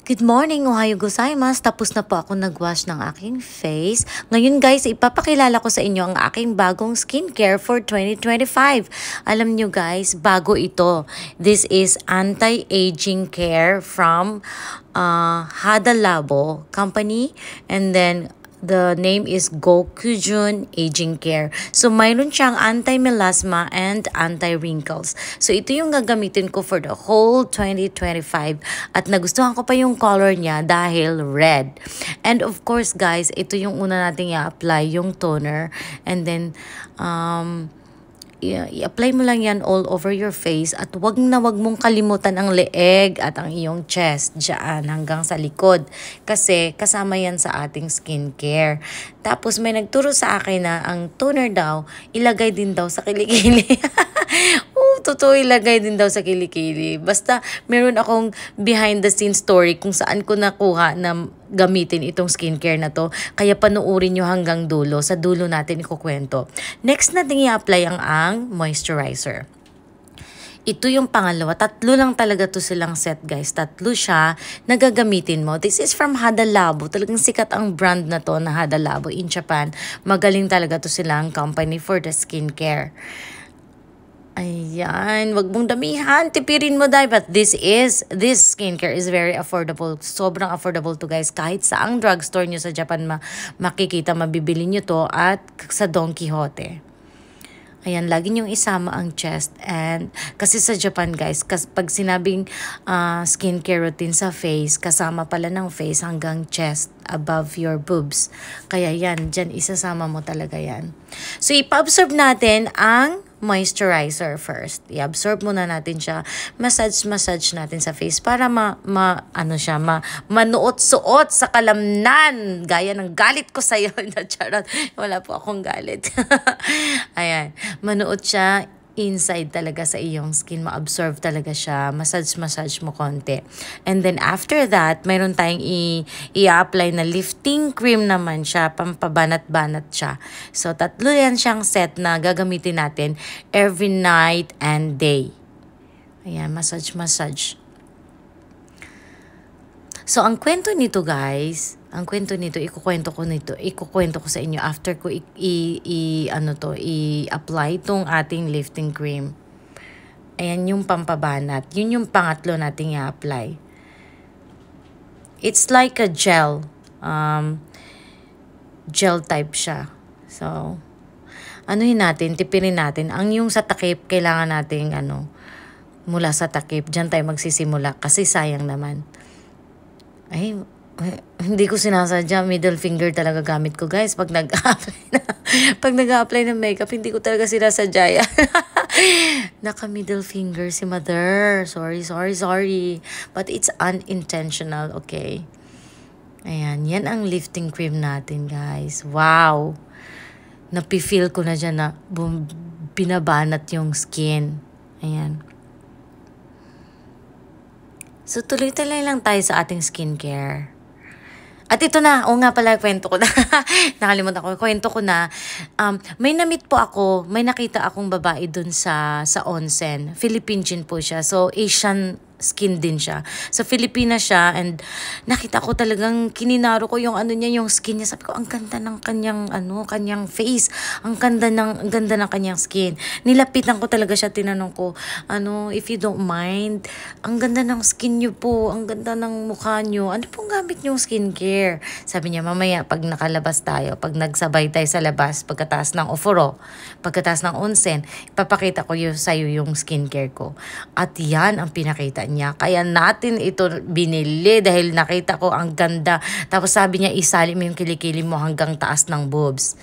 Good morning, ohayo gozaimasu. Tapos na po ako nag-wash ng aking face. Ngayon guys, ipapakilala ko sa inyo ang aking bagong skincare for 2025. Alam nyo guys, bago ito. This is anti-aging care from Hada Labo company. And then the name is Gokujun Aging Care. So, mayroon siyang anti-melasma and anti-wrinkles. So, ito yung gagamitin ko for the whole 2025. At nagustuhan ko pa yung color niya dahil red. And of course, guys, ito yung una nating i-apply, yung toner. And then, i-apply mo lang yan all over your face at wag mong kalimutan ang leeg at ang iyong chest dyan hanggang sa likod kasi kasama yan sa ating skincare. Tapos may nagturo sa akin na ang toner daw ilagay din daw sa kilikili. Totoo, ilagay din daw sa kilikili. Basta meron akong behind the scenes story kung saan ko nakuha na gamitin itong skincare na to. Kaya panuorin nyo hanggang dulo. Sa dulo natin ikukwento. Next natin i-apply ang moisturizer. Ito yung pangalawa. Tatlo lang talaga to silang set, guys. Tatlo siya na gagamitin mo. This is from Hada Labo. Talagang sikat ang brand na to na Hada Labo in Japan. Magaling talaga to silang company for the skincare. Ayan, wag mong damihan, tipirin mo dahil. But this skincare is very affordable. Sobrang affordable to guys. Kahit sa ang drugstore nyo sa Japan makikita, mabibili nyo to at sa Don Quixote. Ayan, lagi nyong isama ang chest. And kasi sa Japan guys, pag sinabing skincare routine sa face, kasama pala ng face hanggang chest above your boobs. Kaya yan, dyan isasama mo talaga yan. So ipa-absorb natin ang moisturizer first. I-absorb muna natin siya. Massage natin sa face para manuot-suot sa kalamnan. Gaya ng galit ko sa'yo. Charot. Wala po akong galit. Ayan. Manuot siya inside talaga sa iyong skin. Ma-absorb talaga siya. Massage mo konti. And then after that, mayroon tayong i-apply na lifting cream naman siya. Pampabanat-banat siya. So, tatlo yan siyang set na gagamitin natin every night and day. Ayan, massage. So, ang kwento nito guys, ikukwento ko sa inyo after ko i-apply itong ating lifting cream. Ayan yung pampabanat. Yun yung pangatlo nating i-apply. It's like a gel. Gel type siya. So, tipirin natin. Ang yung sa takip, kailangan nating mula sa takip. Diyan tayo magsisimula kasi sayang naman. Ay, hindi ko sinasadya. Middle finger talaga gamit ko, guys. Pag nag-a-apply ng makeup, hindi ko talaga sinasadya yan. Naka-middle finger si mother. Sorry. But it's unintentional, okay? Ayan, yan ang lifting cream natin, guys. Wow! Napifeel ko na dyan na binabanat yung skin. Ayan. So, tuloy-tuloy lang tayo sa ating skincare. At ito na, kwento ko na. Nakalimutan ko, kwento ko na. May na-meet po ako, may nakita akong babae dun sa onsen. Philippine po siya. So, Asian skin din siya. So, Filipina siya and nakita ko talagang kininaro ko yung yung skin niya. Sabi ko, ang ganda ng kanyang face. Ang ganda ng kanyang skin. Nilapitan ko talaga siya, tinanong ko, if you don't mind, ang ganda ng skin niyo po, ang ganda ng mukha niyo. Ano pong gamit niyong skincare? Sabi niya, mamaya pag nakalabas tayo, pag nagsabay tayo sa labas, pagkataas ng oforo, pagkataas ng onsen, ipapakita ko sa'yo yung skincare ko. At yan ang pinakita niya. Kaya natin ito binili dahil nakita ko ang ganda. Tapos sabi niya, isali mo yung kilikili mo hanggang taas ng boobs.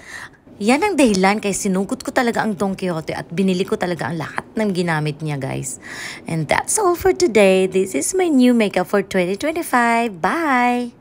Yan ang dahilan kaya sinugot ko talaga ang Don Quixote at binili ko talaga ang lahat ng ginamit niya, guys. And that's all for today. This is my new makeup for 2025. Bye!